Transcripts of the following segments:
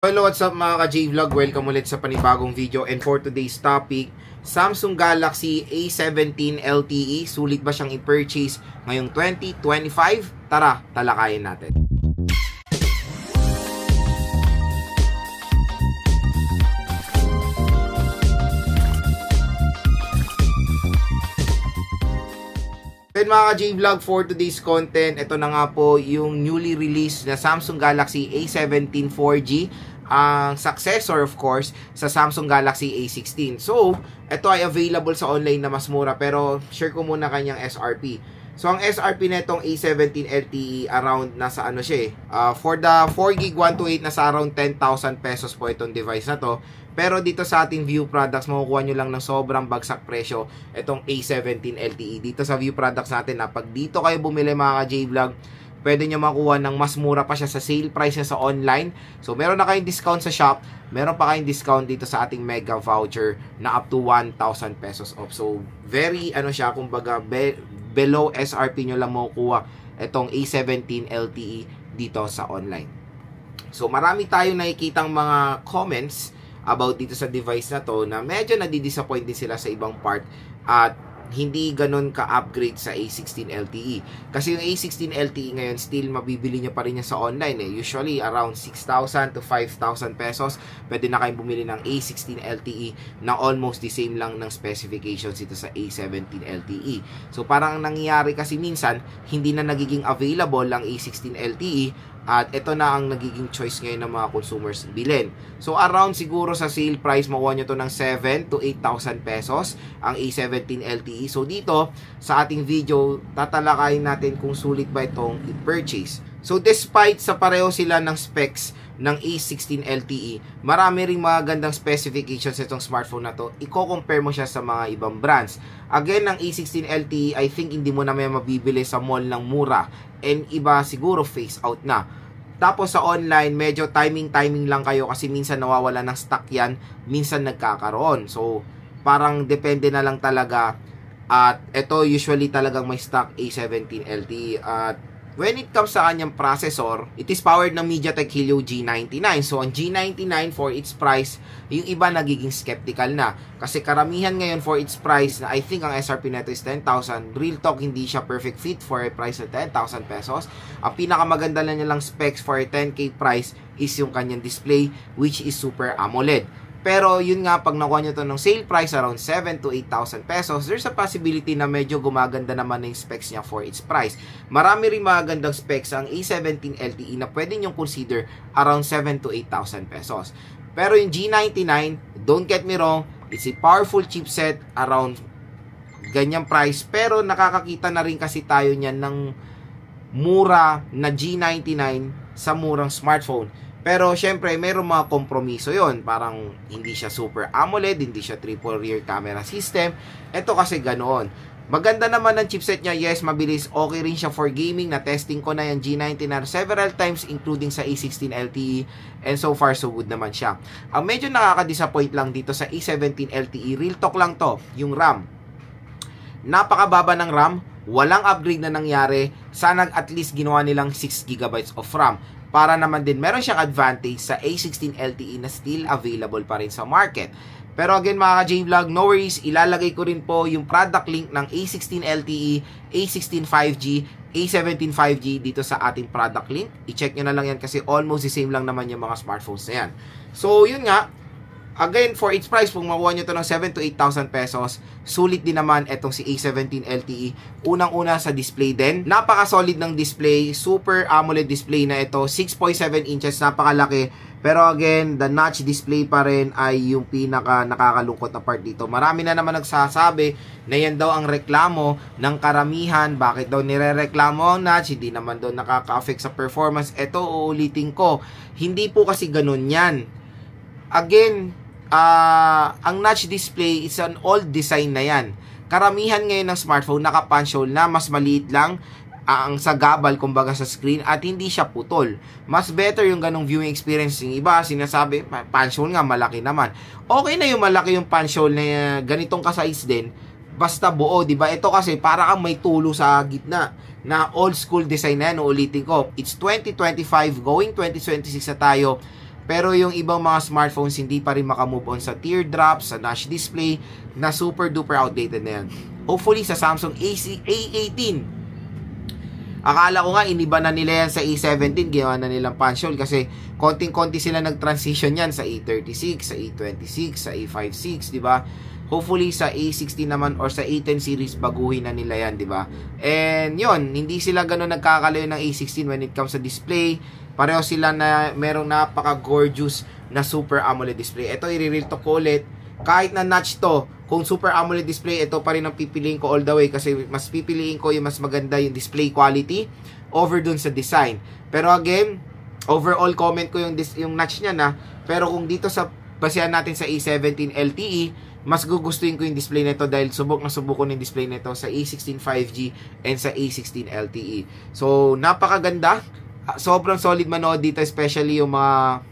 Hello, what's up mga ka-J-Vlog? Welcome ulit sa panibagong video. And for today's topic, Samsung Galaxy A17 LTE. Sulit ba siyang i-purchase ngayong 2025? Tara, talakayin natin. And mga ka-J-Vlog, for today's content, ito na nga po yung newly released na Samsung Galaxy A17 4G, ang successor of course sa Samsung Galaxy A16. So, ito ay available sa online na mas mura, pero share ko muna kanyang SRP. So, ang SRP netong A17 LTE around nasa ano siya for the 4GB 128 nasa around 10,000 pesos po itong device na to. Pero dito sa ating View Products, makukuha nyo lang ng sobrang bagsak presyo itong A17 LTE. Dito sa View Products natin, na pag dito kayo bumili mga ka-J-Vlog, pwede nyo makuha ng mas mura pa siya sa sale price niya sa online. So, meron na kayong discount sa shop. Meron pa kayong discount dito sa ating mega voucher na up to 1,000 pesos off. So, very, ano siya, kumbaga, below SRP nyo lang makukuha itong A17 LTE dito sa online. So, marami tayong nakikitang mga comments about dito sa device na to na medyo nadi-disappoint din sila sa ibang part at hindi ganun ka-upgrade sa A16 LTE. Kasi yung A16 LTE ngayon, still mabibili nyo pa rin yan sa online Usually, around 6,000 to 5,000 pesos. Pwede na kayong bumili ng A16 LTE na almost the same lang ng specifications dito sa A17 LTE. So, parang nangyayari kasi minsan, hindi na nagiging available ang A16 LTE at ito na ang nagiging choice ngayon ng mga consumers bilhin. So, around siguro sa sale price, makuha nyo to ng 7 to 8,000 pesos ang A17 LTE. So, dito sa ating video, tatalakayin natin kung sulit ba itong i-purchase. So, despite sa pareho sila ng specs ng A16 LTE, marami ring mga gandang specifications itong smartphone na to. Iko-compare mo siya sa mga ibang brands. Again, ng A16 LTE, I think hindi mo na may mabibili sa mall ng mura. And iba siguro phase out na. Tapos sa online, medyo timing lang kayo kasi minsan nawawala ng stock yan, minsan nagkakaroon. So, parang depende na lang talaga. At ito usually talagang may stock A17 LTE. At when it comes sa kanyang processor, it is powered ng MediaTek Helio G99. So, ang G99 for its price, yung iba nagiging skeptical na. Kasi karamihan ngayon for its price, na I think ang SRP neto is 10,000. Real talk, hindi siya perfect fit for a price of 10,000 pesos. Ang pinakamaganda na nilang specs for a 10K price is yung kanyang display, which is Super AMOLED. Pero yun nga, pag nakuha nyo to ng sale price around 7 to 8,000 pesos, there's a possibility na medyo gumaganda naman ng specs niya for its price. Marami rin mga gandang specs ang A17 LTE na pwede nyong consider around 7 to 8,000 pesos. Pero yung G99, don't get me wrong, it's a powerful chipset around ganyang price. Pero nakakakita na rin kasi tayo niyan ng mura na G99 sa murang smartphone. Pero syempre, mayroong mga kompromiso yon. Parang hindi siya Super AMOLED, hindi siya triple rear camera system. Ito kasi ganoon. Maganda naman ang chipset niya, yes, mabilis. Okay rin siya for gaming. Na-testing ko na yung G99 several times, including sa A16 LTE. And so far, so good naman siya. Ang medyo nakaka-disappoint lang dito sa A17 LTE, real talk lang to, yung RAM. Napakababa ng RAM. Walang upgrade na nangyari. Sana at least ginawa nilang 6GB of RAM. Para naman din, meron siyang advantage sa A16 LTE na still available pa rin sa market. Pero again mga ka-J-Vlog, no worries, ilalagay ko rin po yung product link ng A16 LTE, A16 5G, A17 5G dito sa ating product link. I-check nyo na lang yan kasi almost the same lang naman yung mga smartphones na yan. So yun nga, again, for its price, kung makuha nyo to ng 7 to 8,000 pesos, sulit din naman itong si A17 LTE. Unang-una sa display din. Napaka-solid ng display. Super AMOLED display na ito. 6.7 inches, napakalaki. Pero again, the notch display pa rin ay yung pinaka nakakalungkot na part dito. Marami na naman nagsasabi na yan daw ang reklamo ng karamihan. Bakit daw nire-reklamo ang notch? Hindi naman daw nakaka-affect sa performance. Ito, uulitin ko. Hindi po kasi ganun yan. Again, ang notch display is an old design na yan. Karamihan ngayon ng smartphone naka-punch hole na mas maliit lang ang sagabal kumbaga sa screen at hindi siya putol. Mas better yung ganong viewing experience. Yung iba sinasabi, punch hole nga, malaki naman. Okay na yung malaki yung punch hole na ganitong ka-size din, basta buo, di ba? Ito kasi para kang may tulo sa gitna na old school design na yan. Ulitin ko, it's 2025 going 2026 na tayo. Pero yung ibang mga smartphones hindi pa rin makamove on sa teardrop, sa notch display, na super duper outdated na yan. Hopefully sa Samsung A18, akala ko nga iniba na nila yan sa A17, ginawa na nilang punch hole kasi konting-konti sila nag-transition yan sa A36, sa A26, sa A56, di ba? Hopefully sa A16 naman or sa A10 series baguhin na nila yan, di ba? And yun, hindi sila gano'n nagkakalayo ng A16 when it comes sa display. Pareho sila na merong napaka-gorgeous na Super AMOLED display. Ito, i-real talk ko ulit. Kahit na notch to, kung Super AMOLED display, ito pa rin ang pipiliin ko all the way kasi mas pipiliin ko yung mas maganda yung display quality over dun sa design. Pero again, overall comment ko yung notch niya na. Pero kung dito sa basehan natin sa A17 LTE, mas gugustuhin ko yung display nito dahil subok ko ng display nito sa A16 5G and sa A16 LTE. So, napakaganda. Sobrang solid manood dito, especially yung mga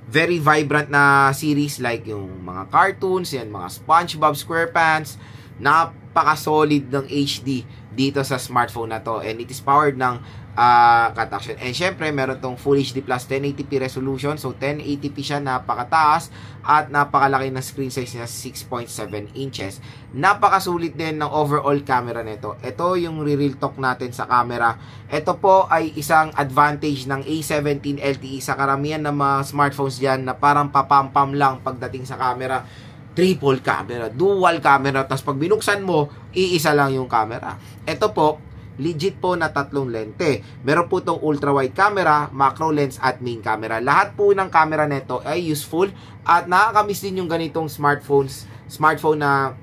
very vibrant na series like yung mga cartoons, yan, mga SpongeBob SquarePants. Napaka-solid ng HD dito sa smartphone na to, and it is powered ng cut action. And syempre, meron tong Full HD Plus 1080p resolution. So, 1080p siya, napakataas. At napakalaki ng screen size niya, 6.7 inches. Napakasulit din ng overall camera nito. Ito yung real talk natin sa camera. Ito po ay isang advantage ng A17 LTE sa karamihan ng mga smartphones dyan na parang papampam lang pagdating sa camera. Triple camera, dual camera. Tapos pag binuksan mo, iisa lang yung camera. Ito po, legit po na tatlong lente. Meron po itong ultra-wide camera, macro lens, at main camera. Lahat po ng camera nito ay useful at nakakamiss din yung ganitong smartphone na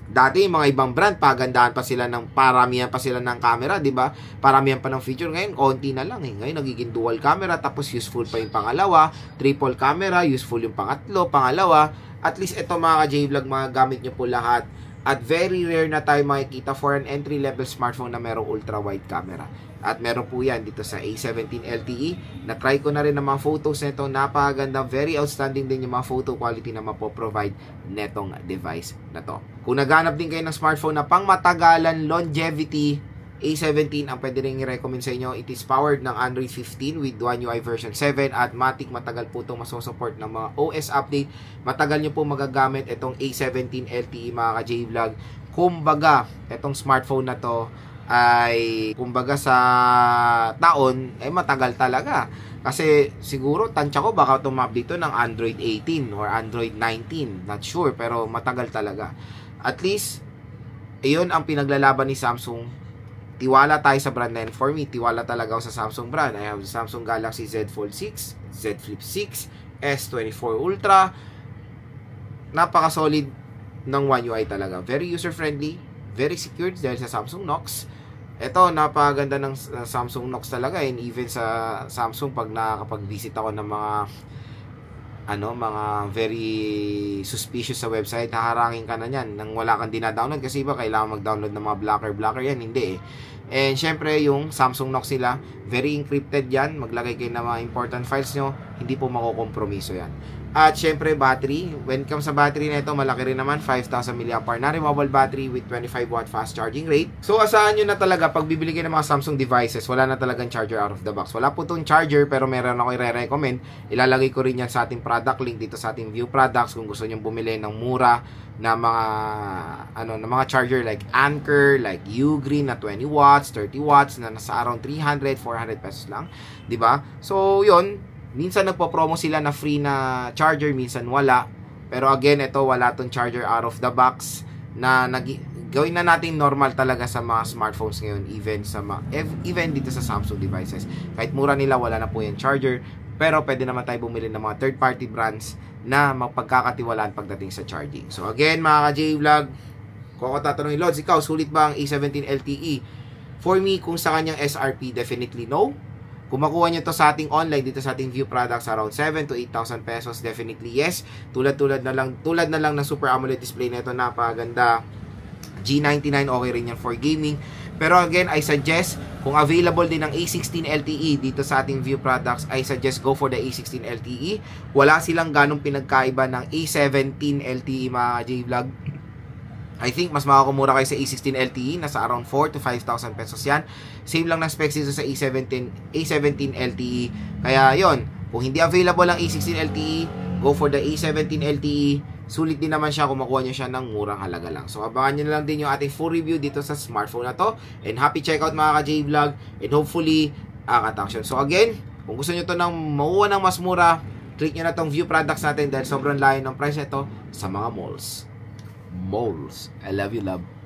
dati mga ibang brand, pagandahan pa sila ng paramihan pa sila ng camera, di ba? Paramihan pa ng feature. Ngayon, konti na lang eh. Ngayon, nagiging dual camera, tapos useful pa yung pangalawa, triple camera, useful yung pangatlo, pangalawa. At least ito mga ka-J-Vlog, mga gamit nyo po lahat. At very rare na tayo makikita for an entry-level smartphone na merong ultra-wide camera. At meron po yan dito sa A17 LTE. Na-try ko na rin ng mga photos nito. Napakaganda, very outstanding din yung mga photo quality na mapoprovide netong device na to. Kung naghanap din kayo ng smartphone na pang matagalan, longevity, A17 ang pwede rin i-recommend sa inyo. It is powered ng Android 15 with One UI version 7 at matik matagal po itong masosupport ng mga OS update. Matagal nyo po magagamit itong A17 LTE mga ka-J-Vlog. Kumbaga, itong smartphone na to ay kumbaga sa taon ay matagal talaga. Kasi siguro tansya ko baka tumabli ito ng Android 18 or Android 19. Not sure, pero matagal talaga. At least, iyon ang pinaglalaban ni Samsung. Tiwala tayo sa brand na yun. For me, tiwala talaga ako sa Samsung brand. I have the Samsung Galaxy Z Fold 6, Z Flip 6, S24 Ultra. Napaka-solid ng One UI talaga. Very user-friendly, very secured dahil sa Samsung Knox. Ito, napakaganda ng Samsung Knox talaga. And even sa Samsung, pag nakakapag-visit ako ng mga very suspicious sa website, haharangin ka na yan nang wala kang dinadownload kasi iba kailangan mag-download ng mga blocker yan, hindi eh. And syempre yung Samsung Knox sila, very encrypted yan, maglagay kayo ng mga important files nyo, hindi po makukompromiso yan. At syempre battery, when it comes sa battery na ito, malaki rin naman, 5,000 mAh na removable battery with 25 watt fast charging rate. So asahan nyo na talaga, pag bibili kayo ng mga Samsung devices, wala na talagang charger out of the box. Wala po itong charger, pero meron ako i-recommend. Ilalagay ko rin yan sa ating product link dito sa ating view products kung gusto nyo bumili ng mura na mga charger like Anker, like Ugreen na 20 watts, 30 watts na nasa around 300, 400 pesos lang, 'di ba? So, 'yun, minsan nagpo-promo sila na free na charger, minsan wala. Pero again, ito wala tong charger out of the box na gawin na natin normal talaga sa mga smartphones ngayon, even dito sa Samsung devices. Kahit mura nila, wala na po yung charger. Pero pwede naman tayo bumili ng mga third-party brands na mapagkakatiwalaan pagdating sa charging. So again, mga ka-J-Vlog, kung ako tatanungin, Lods, ikaw, sulit ba ang A17 LTE? For me, kung sa kanyang SRP, definitely no. Kung makuha nyo to sa ating online, dito sa ating view products, around 7 to 8,000 pesos, definitely yes. Tulad na lang ng Super AMOLED display nito, napaganda. G99, okay rin yan for gaming. Pero again, I suggest, kung available din ng A16 LTE dito sa ating view products, I suggest go for the A16 LTE. Wala silang ganong pinagkaiba ng A17 LTE mga J-Vlog. I think mas makakumura kayo sa A16 LTE, nasa around 4 to 5,000 pesos yan. Same lang na specs dito sa A17 LTE. Kaya yon, Kung hindi available ang A16 LTE, go for the A17 LTE. Sulit din naman siya kung makuha nyo siya ng murang halaga lang. So, abangan nyo na lang din yung ating full review dito sa smartphone na to. And happy checkout mga ka-J-Vlog. And hopefully, kataksyon. So, again, kung gusto nyo to ng mauwa ng mas mura, click nyo na tong view products natin dahil sobrang layo ng price nito sa mga malls. Malls. I love you, love.